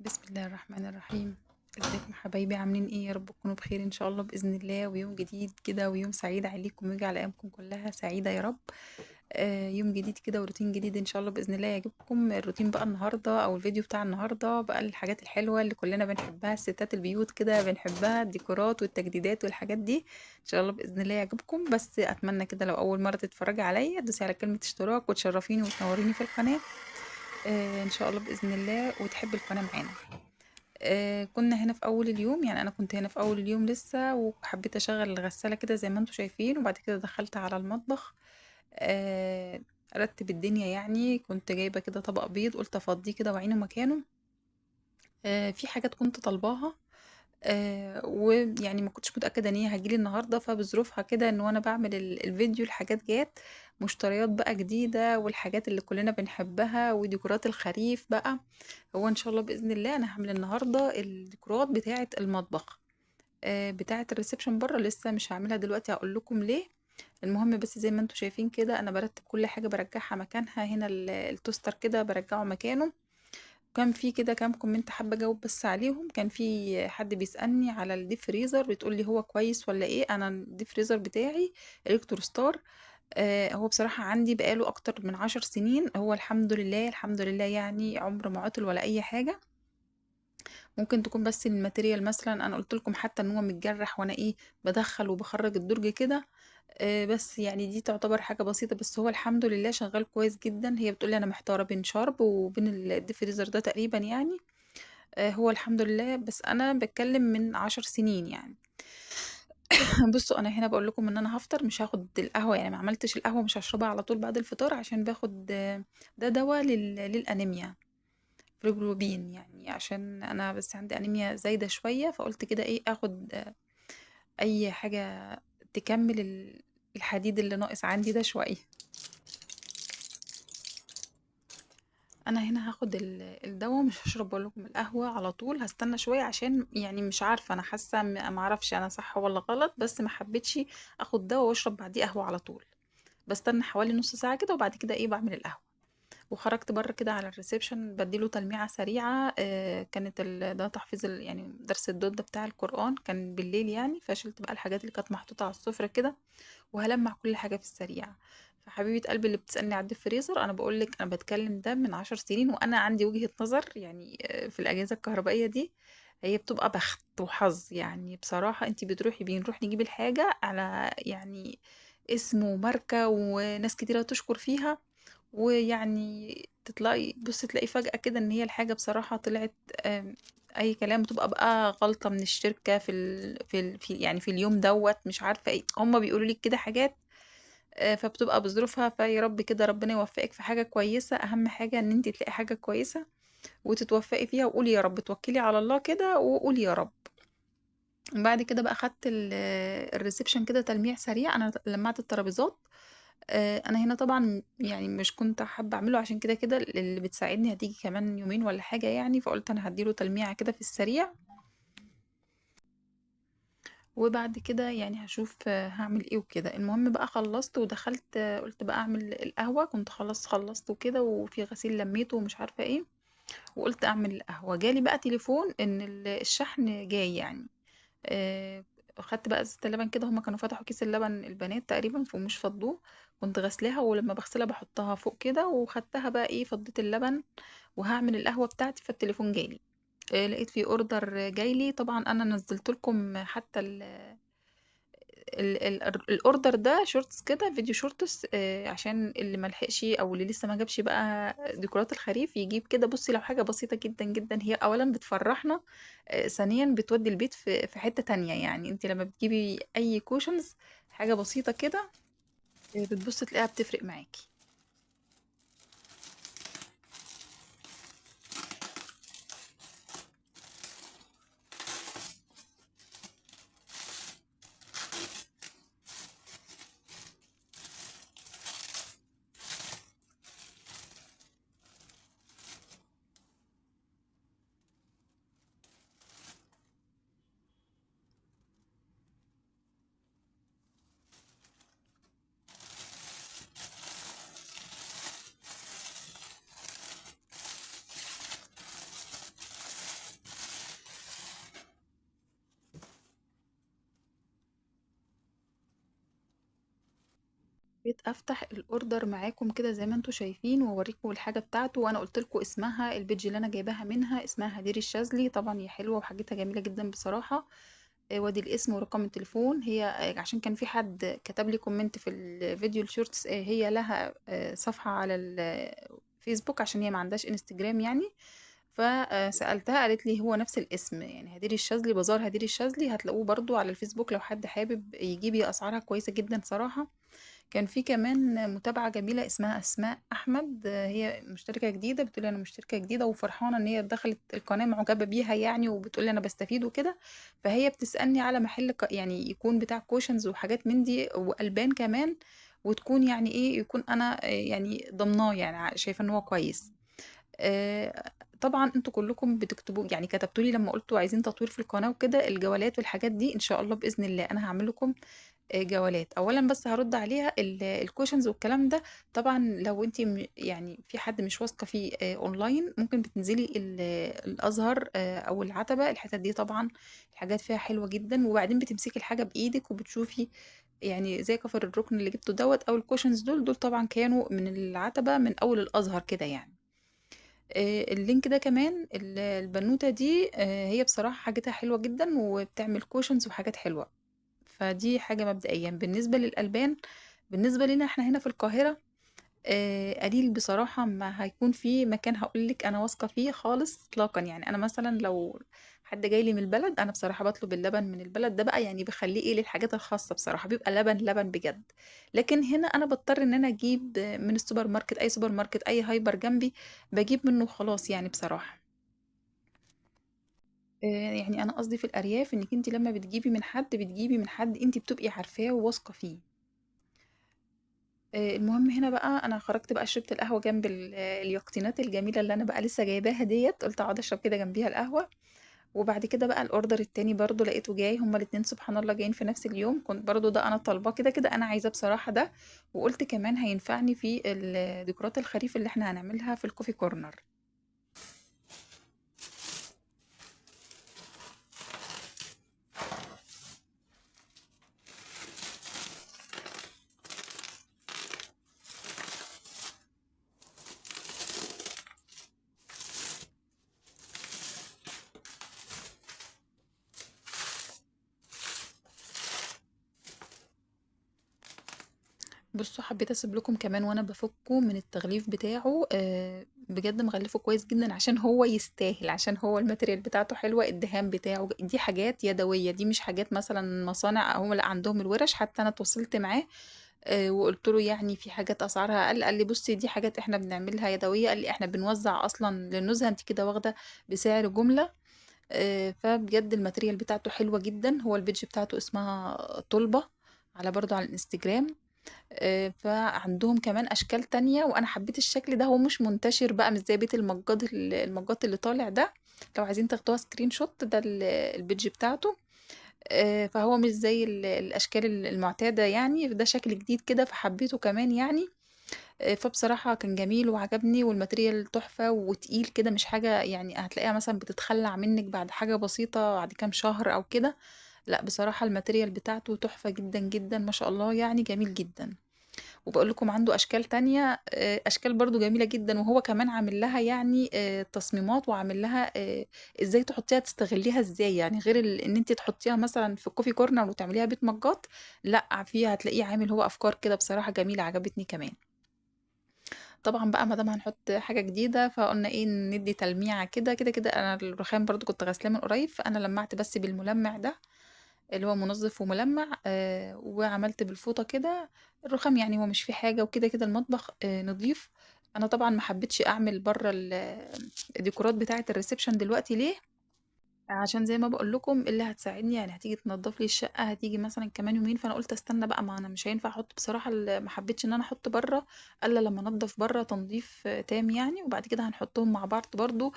بسم الله الرحمن الرحيم. ازيكم حبايبي؟ عاملين ايه؟ يا رب تكونوا بخير ان شاء الله باذن الله، ويوم جديد كده ويوم سعيد عليكم ويجعل ايامكم كلها سعيده يا رب. يوم جديد كده وروتين جديد ان شاء الله باذن الله يعجبكم. الروتين بقى النهارده او الفيديو بتاع النهارده بقى الحاجات الحلوه اللي كلنا بنحبها، الستات البيوت كده بنحبها، الديكورات والتجديدات والحاجات دي ان شاء الله باذن الله يعجبكم. بس اتمنى كده لو اول مره تتفرجي عليا تدوسي على كلمه اشتراك وتشرفيني وتنوريني في القناه. ان شاء الله باذن الله وتحبي القناه معانا. كنا هنا في أول اليوم، يعني أنا كنت هنا في أول اليوم لسه، وحبيت أشغل الغسالة كده زي ما انتوا شايفين، وبعد كده دخلت على المطبخ. آه، أرتب الدنيا، يعني كنت جايبة كده طبق بيض قلت أفضيه كده وأعينه مكانه. في حاجات كنت طالباها، ويعني ما كنتش متأكدة ان هي هتجيلي النهاردة، فبظروفها كده ان وانا بعمل الفيديو الحاجات جات. مشتريات بقى جديدة والحاجات اللي كلنا بنحبها وديكورات الخريف بقى. هو ان شاء الله بإذن الله انا هعمل النهاردة الديكورات بتاعة المطبخ. بتاعة الريسبشن بره لسه مش هعملها دلوقتي، هقول لكم ليه. المهم بس زي ما انتوا شايفين كده انا برتب كل حاجة برجعها مكانها. هنا التوستر كده برجعه مكانه. كان في كده كام كومنت حابة اجاوب بس عليهم. كان في حد بيسألني على الديب فريزر، بتقول لي هو كويس ولا ايه. انا الديب فريزر بتاعي الكترو ستار. هو بصراحة عندي بقاله اكتر من 10 سنين. هو الحمد لله الحمد لله، يعني عمر ما عطل ولا اي حاجة. ممكن تكون بس الماتيريال مثلا، انا قلت لكم حتى ان هو متجرح وانا ايه بدخل وبخرج الدرج كده. بس يعني دي تعتبر حاجة بسيطة، بس هو الحمد لله شغال كويس جدا. هي بتقولي انا محتارة بين شارب وبين الديب فريزر ده تقريبا يعني. هو الحمد لله، بس انا بتكلم من 10 سنين يعني. بصوا انا هنا بقول لكم ان انا هفطر، مش هاخد القهوه، يعني ما عملتش القهوه، مش هشربها على طول بعد الفطار عشان باخد ده دواء للانيميا، ريجلوبين، يعني عشان انا بس عندي انيميا زايده شويه، فقلت كده ايه اخد اي حاجه تكمل الحديد اللي ناقص عندي ده شويه. انا هنا هاخد الدواء، مش هشرب بقول لكم القهوه على طول، هستنى شويه عشان يعني مش عارفه، انا حاسه ما اعرفش انا صح ولا غلط، بس ما حبيتش اخد دواء واشرب بعديه قهوه على طول. بستنى حوالي نص ساعه كده وبعد كده ايه بعمل القهوه. وخرجت بره كده على الريسبشن بديله تلميعه سريعه. كانت ده تحفيظ يعني درس الدود ده بتاع القران كان بالليل يعني، فشلت بقى الحاجات اللي كانت محطوطه على السفره كده، وهلمع كل حاجة في السريع. فحبيبة قلبي اللي بتسألني على الديب فريزر، أنا بقولك أنا بتكلم ده من 10 سنين، وأنا عندي وجهة نظر يعني في الأجهزة الكهربائية دي هي بتبقى بخت وحظ. يعني بصراحة انتي بتروحي بنروح نجيب الحاجة على يعني اسم وماركة وناس كتيرة تشكر فيها، ويعني تطلعي بصي تلاقي فجأة كده ان هي الحاجة بصراحة طلعت اي كلام، بتبقى بقى غلطة من الشركة في يعني في اليوم دوت مش عارفة ايه هما بيقولوا لك كده حاجات. فبتبقى بظروفها، فيا رب كده ربنا يوفقك في حاجة كويسة. اهم حاجة ان انت تلاقي حاجة كويسة وتتوفقي فيها، وقولي يا رب، توكلي على الله كده وقولي يا رب. بعد كده بقى خدت الريسبشن كده تلميع سريع، انا لمعت الترابيزات. انا هنا طبعا يعني مش كنت حابه اعمله، عشان كده كده اللي بتساعدني هتيجي كمان يومين ولا حاجه يعني، فقلت انا هديله تلميعه كده في السريع. وبعد كده يعني هشوف هعمل ايه وكده. المهم بقى خلصت ودخلت، قلت بقى اعمل القهوه، كنت خلصت وكده، وفي غسيل لميته ومش عارفه ايه، وقلت اعمل القهوه. جالي بقى تليفون ان الشحن جاي يعني. آه، خدت بقى ازازة اللبن كده، هما كانوا فتحوا كيس اللبن البنات تقريبا فمش فضوه. كنت غسلاها، ولما بغسلها بحطها فوق كده، وخدتها بقى ايه فضيت اللبن وهعمل القهوة بتاعتي. فالتليفون جالي، لقيت في اوردر جايلي. طبعا انا نزلت لكم حتى الاوردر ده شورتس كده، فيديو شورتس، عشان اللي ملحقش او اللي لسه ما جابش بقى ديكورات الخريف يجيب كده. بصي لو حاجه بسيطه جدا جدا، هي اولا بتفرحنا، ثانيا بتودي البيت في حته تانية. يعني انت لما بتجيبي اي كوشنز حاجه بسيطه كده، بتبص تلاقيها بتفرق معاكي. حبيت افتح الاوردر معاكم كده زي ما انتم شايفين واوريكم الحاجه بتاعته، وانا قلت لكم اسمها البيج اللي انا جايباها منها اسمها هدير الشاذلي. طبعا هي حلوه وحاجتها جميله جدا بصراحه. وادي الاسم ورقم التليفون. هي عشان كان في حد كتب لي كومنت في الفيديو الشورتس، هي لها صفحه على الفيسبوك عشان هي ما عندهاش انستجرام يعني. فسألتها قالت لي هو نفس الاسم، يعني هدير الشاذلي، بازار هدير الشاذلي، هتلاقوه برضو على الفيسبوك لو حد حابب يجيب. هي اسعارها كويسه جدا صراحه. كان في كمان متابعة جميلة اسمها أسماء أحمد، هي مشتركة جديدة، بتقولي أنا مشتركة جديدة وفرحانة إن هي دخلت القناة، معجبة بيها يعني، وبتقولي أنا بستفيد وكده. فهي بتسألني على محل يعني يكون بتاع كوشنز وحاجات من دي وألبان كمان، وتكون يعني إيه، يكون أنا يعني ضمناه، يعني شايفة إن هو كويس. طبعا انتوا كلكم بتكتبوا، يعني كتبتوا لي لما قلتوا عايزين تطوير في القناة وكده، الجولات والحاجات دي ان شاء الله بإذن الله انا هعمل لكم جولات. اولا بس هرد عليها الكوشنز والكلام ده. طبعا لو انت يعني في حد مش واثقه فيه اونلاين، ممكن بتنزلي الازهر او العتبه، الحتت دي طبعا الحاجات فيها حلوه جدا، وبعدين بتمسكي الحاجه بايدك وبتشوفي، يعني زي كفر الركن اللي جبته دوت، او الكوشنز دول طبعا كانوا من العتبه من اول الازهر كده يعني. اللينك ده كمان البنوتة دي هي بصراحة حاجتها حلوة جدا وبتعمل كوشنز وحاجات حلوة. فدي حاجة مبدئيا. بالنسبة للألبان، بالنسبة لنا احنا هنا في القاهرة، قليل بصراحة ما هيكون في مكان هقولك أنا واثقة فيه خالص إطلاقا. يعني أنا مثلا لو حد جاي لي من البلد، أنا بصراحة بطلب اللبن من البلد ده بقى، يعني بخليه إيه للحاجات الخاصة، بصراحة بيبقى لبن لبن بجد. لكن هنا أنا بضطر إن أنا أجيب من السوبر ماركت، أي سوبر ماركت، أي هايبر جنبي بجيب منه خلاص يعني بصراحة. يعني أنا قصدي في الأرياف إنك أنت لما بتجيبي من حد، بتجيبي من حد أنت بتبقي عارفاه وواثقة فيه. المهم هنا بقى انا خرجت بقى شربت القهوه جنب اليقطينات الجميله اللي انا بقى لسه جايباها ديت، قلت اقعد اشرب كده جنبيها القهوه. وبعد كده بقى الاوردر التاني برضو لقيته جاي، هما الاتنين سبحان الله جايين في نفس اليوم. كنت برضو ده انا طالباه، كده كده انا عايزاه بصراحه ده. وقلت كمان هينفعني في ديكورات الخريف اللي احنا هنعملها في الكوفي كورنر. بصوا حبيت اسيب لكم كمان وانا بفكه من التغليف بتاعه، بجد مغلفه كويس جدا عشان هو يستاهل، عشان هو الماتيريال بتاعته حلوه، الدهان بتاعه دي حاجات يدويه، دي مش حاجات مثلا مصانع، هم لا عندهم الورش. حتى انا اتواصلت معاه وقلت له يعني في حاجات اسعارها اقل، قال لي بصي دي حاجات احنا بنعملها يدويه، قال لي احنا بنوزع اصلا للنزهه، انت كده واخده بسعر جمله. فبجد الماتيريال بتاعته حلوه جدا. هو البيج بتاعته اسمها طلبه، على برضو على الانستجرام. فعندهم كمان اشكال تانية، وانا حبيت الشكل ده، هو مش منتشر بقى، مش زي بيت المجات المجات اللي طالع ده. لو عايزين تاخدوها سكرين شوت، ده البيج بتاعته. فهو مش زي الاشكال المعتادة يعني، ده شكل جديد كده فحبيته كمان يعني. فبصراحة كان جميل وعجبني، والماتريال تحفة وتقيل كده، مش حاجة يعني هتلاقيها مثلا بتتخلع منك بعد حاجة بسيطة بعد كام شهر او كده. لا بصراحة الماتريال بتاعته تحفة جدا جدا ما شاء الله، يعني جميل جدا. وبقول لكم عنده اشكال تانية، اشكال برضو جميلة جدا، وهو كمان عامل لها يعني تصميمات، وعامل لها ازاي تحطيها تستغليها ازاي، يعني غير ان انت تحطيها مثلا في الكوفي كورنر وتعمليها بيت مجات. لا فيها هتلاقيه عامل هو افكار كده بصراحة جميلة عجبتني كمان. طبعا بقى ما دام هنحط حاجة جديدة، فقلنا ايه ندي تلميعة كده. كده كده انا الرخام برضو كنت غسلاه من قريب، فانا لمعت بس بالملمع ده اللي هو منظف وملمع، وعملت بالفوطة كده الرخام. يعني هو مش في حاجة، وكده كده المطبخ نضيف. انا طبعا ما حبيتش اعمل بره الديكورات بتاعة الريسبشن دلوقتي. ليه؟ عشان زي ما بقول لكم اللي هتساعدني يعني هتيجي تنظف لي الشقة هتيجي مثلا كمان يومين، فانا قلت استنى بقى، ما انا مش هينفع احط بصراحة ما حبيتش ان انا احط بره الا لما انضف بره تنظيف تام يعني، وبعد كده هنحطهم مع بعض برضو.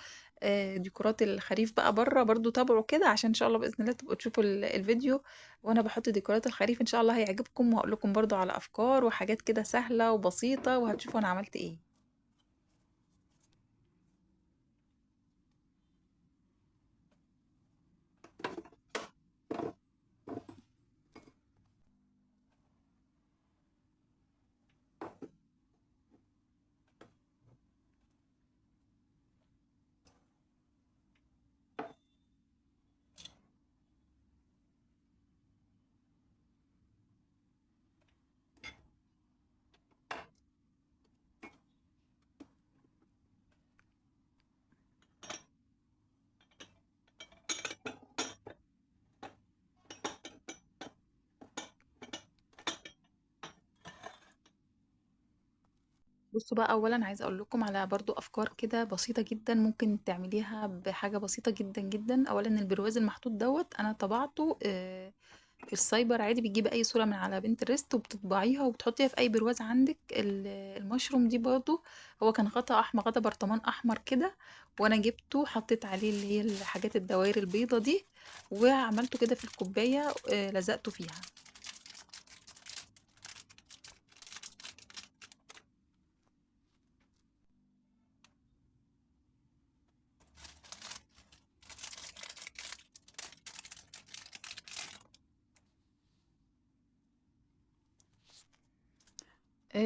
ديكورات الخريف بقى بره برضو تابعوا كده، عشان ان شاء الله باذن الله تبقوا تشوفوا الفيديو وانا بحط ديكورات الخريف، ان شاء الله هيعجبكم، وهقول لكم برضو على افكار وحاجات كده سهلة وبسيطة، وهتشوفوا انا عملت ايه. بصوا بقى، اولا عايزه اقول لكم على برضو افكار كده بسيطه جدا ممكن تعمليها بحاجه بسيطه جدا جدا. اولا البرواز المحطوط دوت انا طبعته في السايبر عادي. بتجيبي اي صوره من على بنترست وبتطبعيها وبتحطيها في اي برواز عندك. المشروم دي برضو هو كان غطا احمر، غطا برطمان احمر كده، وانا جبته حطيت عليه اللي هي الحاجات الدوائر البيضه دي، وعملته كده في الكوبايه لزقته فيها.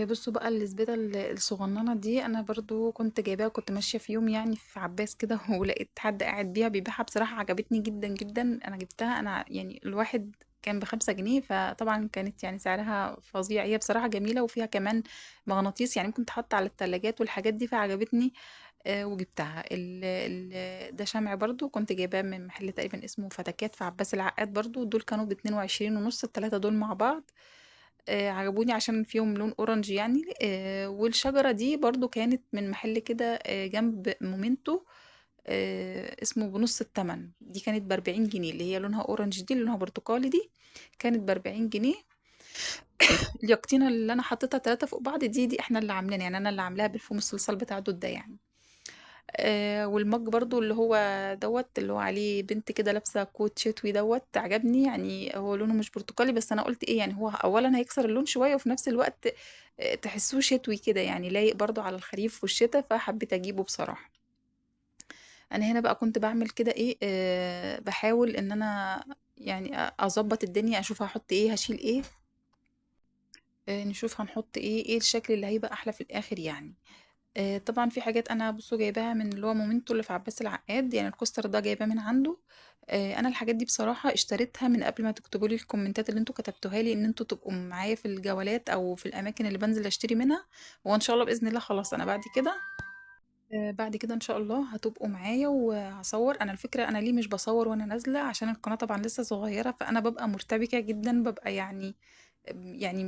بصوا بقى الزبدة الصغننة دي انا برضو كنت جايباها، كنت ماشية في يوم يعني في عباس كده ولقيت حد قاعد بيها بيبيعها، بصراحة عجبتني جدا جدا. انا جبتها انا يعني الواحد كان ب5 جنيه، فطبعا كانت يعني سعرها فظيع. هي بصراحة جميلة وفيها كمان مغناطيس يعني ممكن تحط على التلاجات والحاجات دي، فعجبتني. وجبتها ده شمع برضو كنت جايباه من محل تقريبا اسمه فتكات في عباس العقاد، برضو دول كانوا ب22 ونص التلاتة دول مع بعض. عجبوني عشان فيهم لون اورنج يعني. والشجرة دي برضو كانت من محل كده جنب مومنتو، اسمه بنص التمن. دي كانت ب40 جنيه، اللي هي لونها اورنج دي اللي لونها برتقالي دي كانت ب40 جنيه. اليقطينة اللي انا حطيتها 3 فوق بعض دي احنا اللي عاملينها، يعني انا اللي عاملاها بالفوم الصلصال بتاع دود ده يعني. والمج برضو اللي هو دوت اللي هو عليه بنت كده لابسة كوت شتوي دوت عجبني. يعني هو لونه مش برتقالي، بس انا قلت ايه يعني هو اولا هيكسر اللون شوية وفي نفس الوقت تحسوه شتوي كده، يعني لايق برضو على الخريف والشتاء، فحبيت اجيبه بصراحة. انا هنا بقى كنت بعمل كده ايه، بحاول ان انا يعني اظبط الدنيا، اشوف هحط ايه هشيل ايه. نشوف هنحط ايه الشكل اللي هيبقى احلى في الاخر يعني. طبعا في حاجات انا بصوا جايباها من اللي هو مومنتو اللي في عباس العقاد، يعني الكوستر ده جايباه من عنده. انا الحاجات دي بصراحة اشتريتها من قبل ما تكتبوا لي الكومنتات اللي انتوا كتبتوها لي ان انتوا تبقوا معايا في الجولات او في الاماكن اللي بنزل اشتري منها. وان شاء الله باذن الله خلاص انا بعد كده ان شاء الله هتبقوا معايا وهصور. انا الفكرة انا ليه مش بصور وانا نازلة؟ عشان القناة طبعا لسه صغيرة، فانا ببقى مرتبكة جدا، ببقى يعني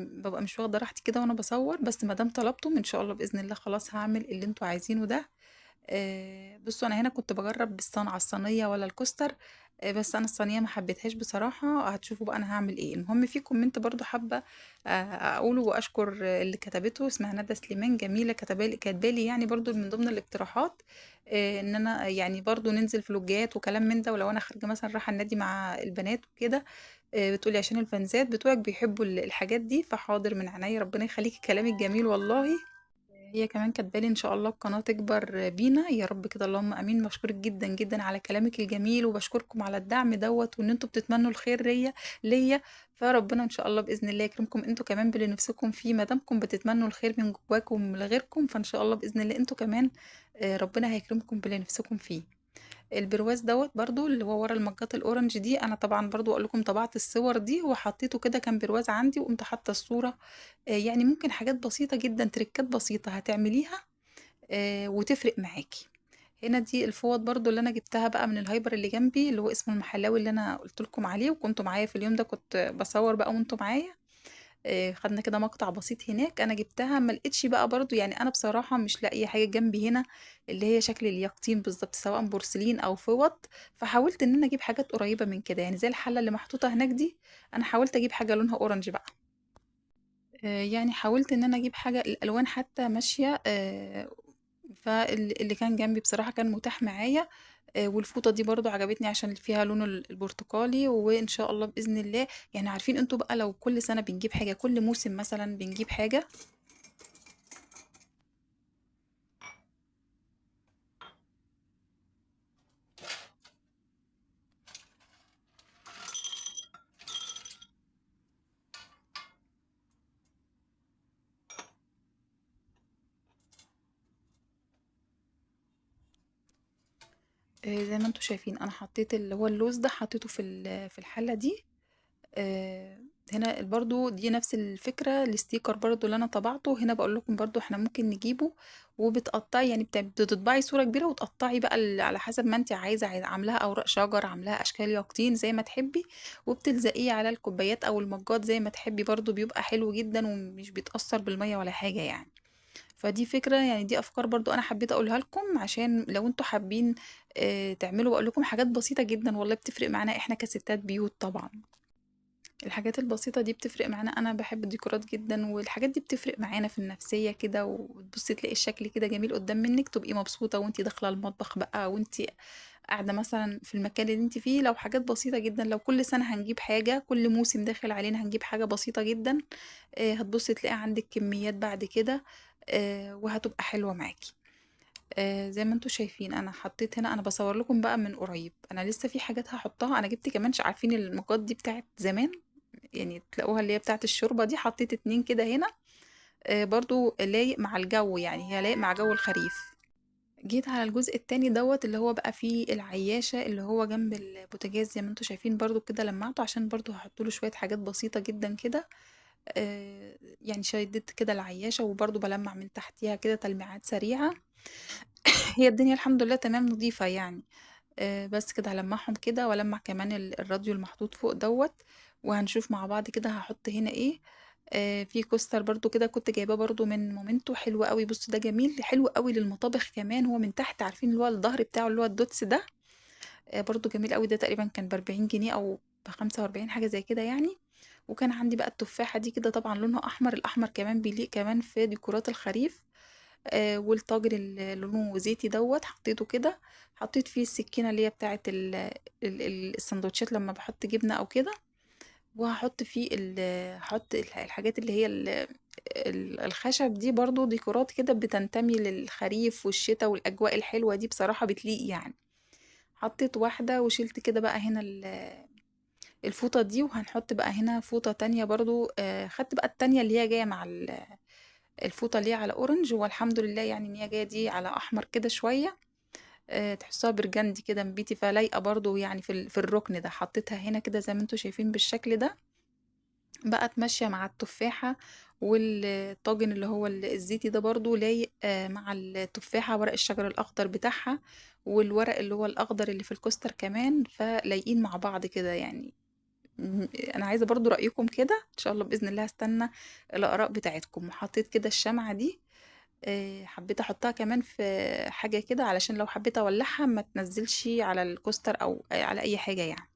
ببقى مش واخدة راحتي كده وانا بصور. بس ما دام طلبتم ان شاء الله باذن الله خلاص هعمل اللي انتوا عايزينه ده. بصوا انا هنا كنت بجرب بالصنعة الصينية ولا الكوستر. بس انا الصينية ما حبيتهاش بصراحة. هتشوفوا بقى انا هعمل ايه. المهم في كومنت برضو حابة اقوله واشكر اللي كتبته، اسمها ندى سليمان، جميلة كاتبالي يعني برضو من ضمن الاقتراحات ان انا يعني برضو ننزل فلوجات وكلام من ده، ولو انا خارجة مثلا رايحة النادي مع البنات وكده. بتقولي عشان الفانزات بتوعك بيحبوا الحاجات دي، فحاضر من عينيا، ربنا يخليكي كلامك جميل والله. هي كمان كاتبالي ان شاء الله القناة تكبر بينا يا رب كده، اللهم امين. بشكرك جدا جدا على كلامك الجميل، وبشكركم على الدعم دوت، وان انتوا بتتمنوا الخير ليا. فربنا ان شاء الله باذن الله يكرمكم انتوا كمان باللي نفسكم فيه، ما دامكم بتتمنوا الخير من جواكم لغيركم، فان شاء الله باذن الله انتوا كمان ربنا هيكرمكم باللي نفسكم فيه. البرواز دوت برضو اللي هو ورا المجات الاورنج دي، انا طبعا برضو اقول لكم طبعت الصور دي وحطيته كده، كان برواز عندي وقمت حاطه الصوره. يعني ممكن حاجات بسيطه جدا، تريكات بسيطه هتعمليها وتفرق معاكي. هنا دي الفوط برضو اللي انا جبتها بقى من الهايبر اللي جنبي، اللي هو اسمه المحلاوي اللي انا قلت لكم عليه، وكنتوا معايا في اليوم ده كنت بصور بقى وانتوا معايا. خدنا كده مقطع بسيط هناك. انا جبتها ما لقيتش بقى برضو، يعني انا بصراحة مش لاقيه حاجة جنبي هنا اللي هي شكل اليقطين بالظبط، سواء بورسلين او فوط. فحاولت ان انا اجيب حاجات قريبة من كده، يعني زي الحلة اللي محطوطة هناك دي. انا حاولت اجيب حاجة لونها اورنج بقى. يعني حاولت ان انا اجيب حاجة الالوان حتى ماشية. فاللي كان جنبي بصراحة كان متاح معايا. والفوطة دي برضو عجبتني عشان فيها لون البرتقالي. وإن شاء الله بإذن الله يعني عارفين انتوا بقى لو كل سنة بنجيب حاجة، كل موسم مثلا بنجيب حاجة. زي ما انتوا شايفين انا حطيت اللي هو اللوز ده حطيته في الحلة دي. آه، هنا برضو دي نفس الفكرة، الستيكر برضو اللي انا طبعته هنا بقول لكم برضو احنا ممكن نجيبه وبتقطعي، يعني بتطبعي صورة كبيرة وتقطعي بقى على حسب ما انت عاملاها اوراق شجر، عاملاها اشكال يقطين زي ما تحبي، وبتلزقيه على الكوبايات او المجات زي ما تحبي، برضو بيبقى حلو جدا ومش بيتأثر بالمية ولا حاجة يعني. فدي فكرة يعني دي أفكار برضه أنا حبيت أقولها لكم عشان لو أنتم حابين تعملوا، باقول لكم حاجات بسيطة جدًا والله بتفرق معانا إحنا كستات بيوت طبعًا. الحاجات البسيطة دي بتفرق معانا، أنا باحب الديكورات جدًا، والحاجات دي بتفرق معانا في النفسية كده، وتبُصّي تلاقي الشكل كده جميل قدّام منِّك، تبقي مبسوطة وأنتِ داخلة المطبخ بقى، وأنتِ قاعدة مثلًا في المكان اللي أنتِ فيه. لو حاجات بسيطة جدًا، لو كل سنة هنجيب حاجة، كل موسم داخل علينا هنجيب حاجة بسيطة جدًا، هتبُصّي تلاقي عندِك كميات بعد كده، وهتبقى حلوة معاكِ. زي ما أنتم شايفين أنا حطيت هنا، أنا باصور لكم بقى من قريب، أنا لسه في حاجات هاحطها. أنا جبت كمان عارفين المجات دي بتاعة زمان، يعني تلاقوها اللي هي بتاعة الشوربة دي، حطيت 2 كده هنا، برضه لايق مع الجو، يعني هي لايق مع جو الخريف. جيت على الجزء التاني دوّة اللي هو بقى فيه العياشة اللي هو جنب البوتاجاز، زي ما أنتم شايفين برضه كده لمّعته عشان برضه هاحط له شوية حاجات بسيطة جدًا كده. يعني شدّيت كده العياشة وبرضه بالمّع من تحتيها كده تلميعات سريعة. هي الدنيا الحمد لله تمام نضيفة يعني. بس كده هالمّعهم كده وألمّع كمان الراديو المحطوط فوق دوّة، وهنشوف مع بعض كده هاحط هنا إيه. في كوستر برضه كده كنت جايباه برضه من مومنتو حلو أوي، بُصّوا ده جميل، حلو أوي للمطابخ كمان، هو من تحت عارفين اللي هو الضهر بتاعه اللي هو الدوتس ده، برضه جميل أوي، ده تقريبًا كان ب40 جنيه أو ب45 حاجة زي كده يعني. وكان عندي بقى التفاحة دي كده طبعًا لونها أحمر، الأحمر كمان بيليق كمان في ديكورات الخريف. والطاجن اللي لونه زيتي دوّة حطيته كده، حطيت فيه السكينة اللي هي بتاعة الساندوتشات لمّا باحط جبنة أو كده، وهاحط فيه هاحط الحاجات اللي هي الخشب دي برضه ديكورات كده بتنتمي للخريف والشتا والأجواء الحلوة دي بصراحة بتليق يعني. حطيت واحدة وشِلت كده بقى هنا الفوطة دي، وهنحط بقى هنا فوطة تانية برضه، خدت بقى التانية اللي هي جاية مع الفوطة اللي هي على أورنج، والحمد لله يعني إن هي جاية دي على أحمر كده شوية، تحسّوها برجندي كده نبيتي، فلايقة برضه يعني في الرُكن ده، حطيتها هنا كده زي ما أنتم شايفين بالشكل ده، بقت ماشية مع التفاحة. والطاجن اللي هو الزيتي ده برضه لايق مع التفاحة، ورق الشجر الأخضر بتاعها، والورق اللي هو الأخضر اللي في الكوستر كمان، فلايقين مع بعض كده يعني. أنا عايزة برضه رأيكم كده، إن شاء الله بإذن الله هاستنى الآراء بتاعتكم. وحطيت كده الشمعة دي، حبيت أحطها كمان في حاجة كده علشان لو حبيت أولعها ما تنزلش على الكوستر أو على أي حاجة يعني.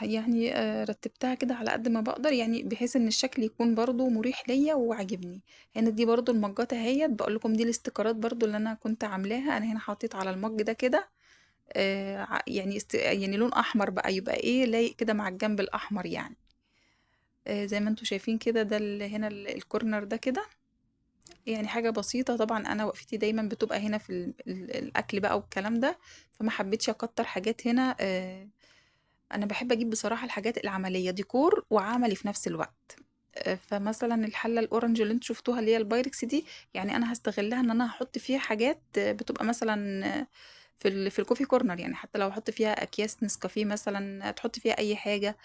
يعني رتبتها كده على قد ما بقدر يعني بحيث إن الشكل يكون برضو مريح ليا وعاجبني. هنا دي برضو المجات اهيت، بقول لكم دي الاستيكرات برضو اللي أنا كنت عاملاها. أنا هنا حطيت على المج ده كده يعني يعني لون أحمر بقى، يبقى إيه لايق كده مع الجنب الأحمر يعني. زي ما انتوا شايفين كده، ده هنا الكورنر ده كده، يعني حاجة بسيطة. طبعا أنا وقفتي دايما بتبقى هنا في الأكل بقى والكلام ده، فما حبيتش أكتر حاجات هنا. أنا باحب أجيب بصراحة الحاجات العملية، ديكور وعملي في نفس الوقت. فمثلًا الحلة الأورنج اللي أنتم شفتوها اللي هي البايركس دي، يعني أنا هاستغلها إن أنا هاحط فيها حاجات بتبقى مثلًا في الcoffee corner، يعني حتى لو هاحط فيها أكياس نسكافيه مثلًا، تحطي فيها أي حاجة.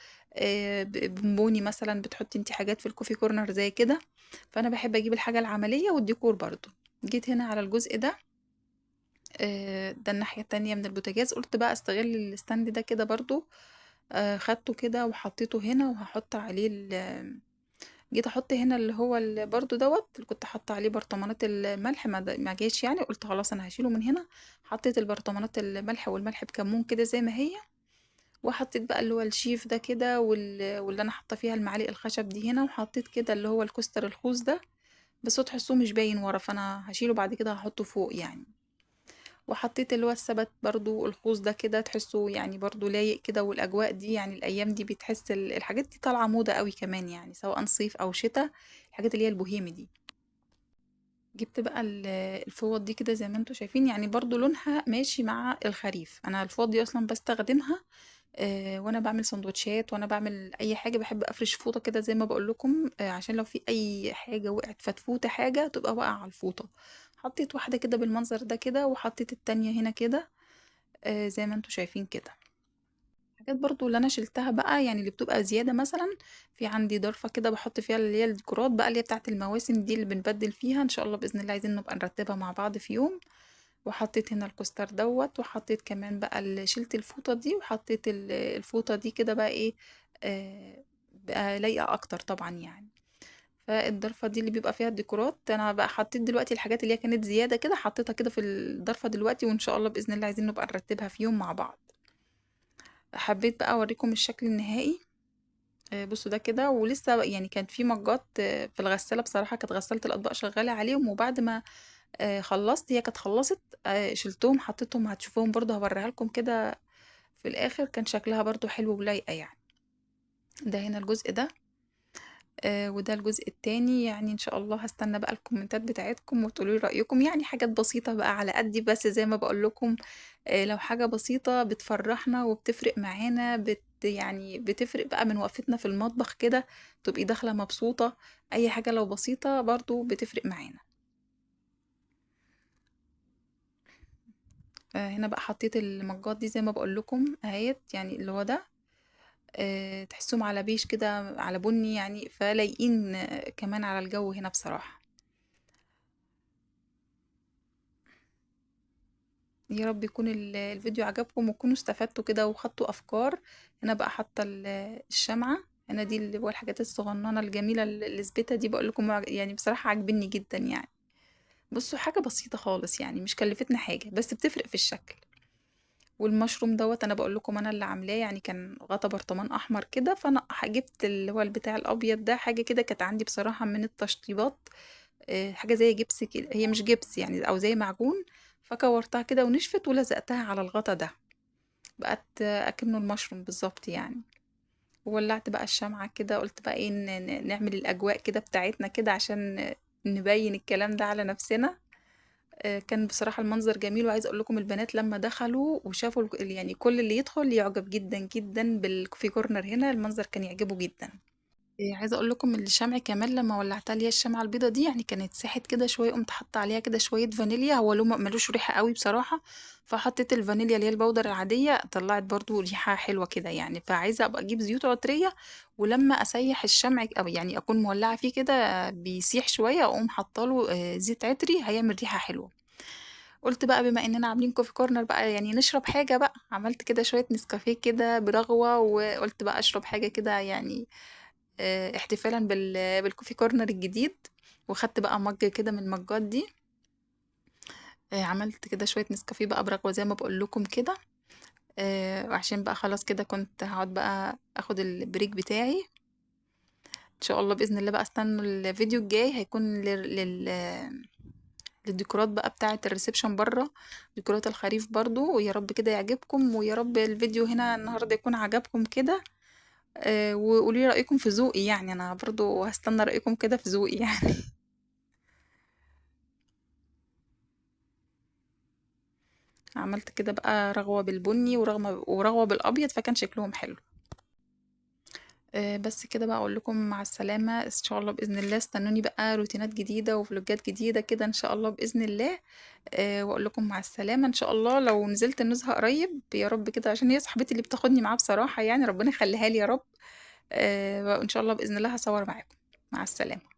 بونبوني مثلًا بتحطي أنتِ حاجات في الcoffee corner زي كده. فأنا باحب أجيب الحاجة العملية والديكور برضه. جيت هنا على الجزء ده، ده الناحية التانية من البوتاجاز، قُلت بقى أستغل الstand ده كده برضه. خدته كده وحطيته هنا وهاحط عليه جيت أحط هنا اللي هو برضه دوّة اللي كنت حاطة عليه برطمانات الملح، ما جاش يعني، قُلت خلاص أنا هاشيله من هنا. حطيت البرطمانات الملح والملح بكمون كده زي ما هي، وحطيت بقى اللي هو الشيف ده كده واللي أنا حاطة فيها المعالق الخشب دي هنا، وحطيت كده اللي هو الكوستر الخوص ده، بس هو تحسوه مش باين ورا، فأنا هاشيله بعد كده هاحطه فوق يعني. وحطيت اللي هو السبت برضه الخوص ده كده، تحسه يعني برضه لايق كده، والأجواء دي يعني الأيام دي بتحس الحاجات دي طالعة موضة أوي كمان يعني، سواء صيف أو شتا، الحاجات اللي هي البوهيمي دي. جبت بقى الفوط دي كده زي ما انتوا شايفين، يعني برضه لونها ماشي مع الخريف. أنا الفوط دي أصلا بستخدمها وأنا بعمل سندوتشات، وأنا بعمل أي حاجة بحب أفرش فوطة كده زي ما بقول لكم، عشان لو في أي حاجة وقعت فتفوتة حاجة تبقى واقعة على الفوطة. حطيت واحدة كده بالمنظر ده كده، وحطيت التانية هنا كده زي ما انتوا شايفين كده. حاجات برضو اللي انا شلتها بقى يعني اللي بتبقى زيادة، مثلا في عندي ضرفة كده بحط فيها اللي هي الديكورات بقى اللي هي بتاعت المواسم دي اللي بنبدل فيها ان شاء الله بإذن الله، عايزين نبقى نرتبها مع بعض في يوم. وحطيت هنا الكوستر دوت، وحطيت كمان بقى شلت الفوطة دي وحطيت الفوطة دي كده بقى ايه، بقى لايقة اكتر طبعا يعني. فالضرفة دي اللي بيبقى فيها الديكورات، أنا بقى حطيت دلوقتي الحاجات اللي هي كانت زيادة كده حطيتها كده في الضرفة دلوقتي، وإن شاء الله بإذن الله عايزين نبقى نرتبها في يوم مع بعض. حبيت بقى أوريكم الشكل النهائي. بصوا ده كده، ولسه يعني كان في مجات في الغسالة بصراحة، كانت غسالة الأطباق شغالة عليهم، وبعد ما خلصت، هي كانت خلصت، شلتهم حطيتهم، هتشوفوهم برضه هوريها لكم كده في الآخر، كان شكلها برضه حلو ولايقة يعني. ده هنا الجزء ده، وده الجزء التاني. يعني ان شاء الله هستنى بقى الكومنتات بتاعتكم وتقولوا لي رأيكم، يعني حاجات بسيطة بقى على قدي، بس زي ما بقول لكم لو حاجة بسيطة بتفرحنا وبتفرق معانا، يعني بتفرق بقى من وقفتنا في المطبخ كده، تبقي داخلة مبسوطة. اي حاجة لو بسيطة برضو بتفرق معانا. هنا بقى حطيت المجات دي زي ما بقول لكم اهيت، يعني اللي هو ده، تحسهم على بيش كده، على بني يعني، فلايقين كمان على الجو هنا بصراحة. يا رب يكون الفيديو عجبكم وتكونوا استفدتوا كده وخدتوا افكار. هنا بقى حاطه الشمعه، هنا دي اللي هو الحاجات الصغننه الجميله اللي زبيتها دي، بقول لكم يعني بصراحه عاجبني جدا يعني. بصوا حاجه بسيطه خالص يعني، مش كلفتنا حاجه بس بتفرق في الشكل. والمشروم دوت انا بقول لكم انا اللي عاملاه، يعني كان غطا برطمان احمر كده، فانا جبت اللي هو البتاع الابيض ده، حاجه كده كانت عندي بصراحه من التشطيبات، حاجة زي جبس كده، هي مش جبس يعني، أو زي معجون، فكورتها كده ونشفت ولزقتها على الغطا ده، بقت أكنه المشروم بالظبط يعني. وولعت بقى الشمعة كده، قلت بقى ايه نعمل الأجواء كده بتاعتنا كده عشان نبين الكلام ده على نفسنا. كان بصراحة المنظر جميل، وعايزة أقول لكم البنات لما دخلوا وشافوا يعني كل اللي يدخل يعجب جدا جدا بالكوفي كورنر هنا، المنظر كان يعجبه جدا. عايزة اقول لكم الشمع كمان لما ولعتها، اللي هي الشمعة البيضة دي، يعني كانت ساحت كده شوية، قمت حاطة عليها كده شوية فانيليا، هو له ملوش ريحة قوي بصراحة، فحطيت الفانيليا اللي هي البودر العادية، طلعت برضو ريحة حلوة كده يعني. فعايزة ابقى اجيب زيوت عطرية، ولما اسيح الشمع او يعني اكون مولعة فيه كده بيسيح شوية، اقوم حاطاله زيت عطري هيعمل ريحة حلوة. قلت بقى بما اننا عاملين كوفي كورنر بقى، يعني نشرب حاجة بقى، عملت كده شوية نسكافيه كده برغوة، وقلت بقى اشرب حاجة كده يعني، احتفالا بالكوفي كورنر الجديد. وخدت بقى مج كده من المجات دي، عملت كده شوية نسكافيه بقى برغوة زي ما بقول لكم كده. وعشان بقى خلاص كده كنت هقعد بقى اخد البريك بتاعي. ان شاء الله باذن الله بقى استنوا الفيديو الجاي، هيكون للديكورات بقى بتاعة الريسبشن بره، ديكورات الخريف برضو، ويا رب كده يعجبكم، ويا رب الفيديو هنا النهارده يكون عجبكم كده. وقولوا لي رأيكم في ذوقي، يعني انا برضو هستنى رأيكم كده في ذوقي يعني. عملت كده بقى رغوة بالبني ورغوة بالأبيض، فكان شكلهم حلو. بس كده بقى أقول لكم مع السلامة إن شاء الله بإذن الله، استنوني بقى روتينات جديدة وفلوجات جديدة كده إن شاء الله بإذن الله. وأقول لكم مع السلامة إن شاء الله، لو نزلت النزهة قريب يا رب كده، عشان هي صاحبتي اللي بتاخدني معاها بصراحة، يعني ربنا يخليها لي يا رب. وإن شاء الله بإذن الله هصور معاكم. مع السلامة.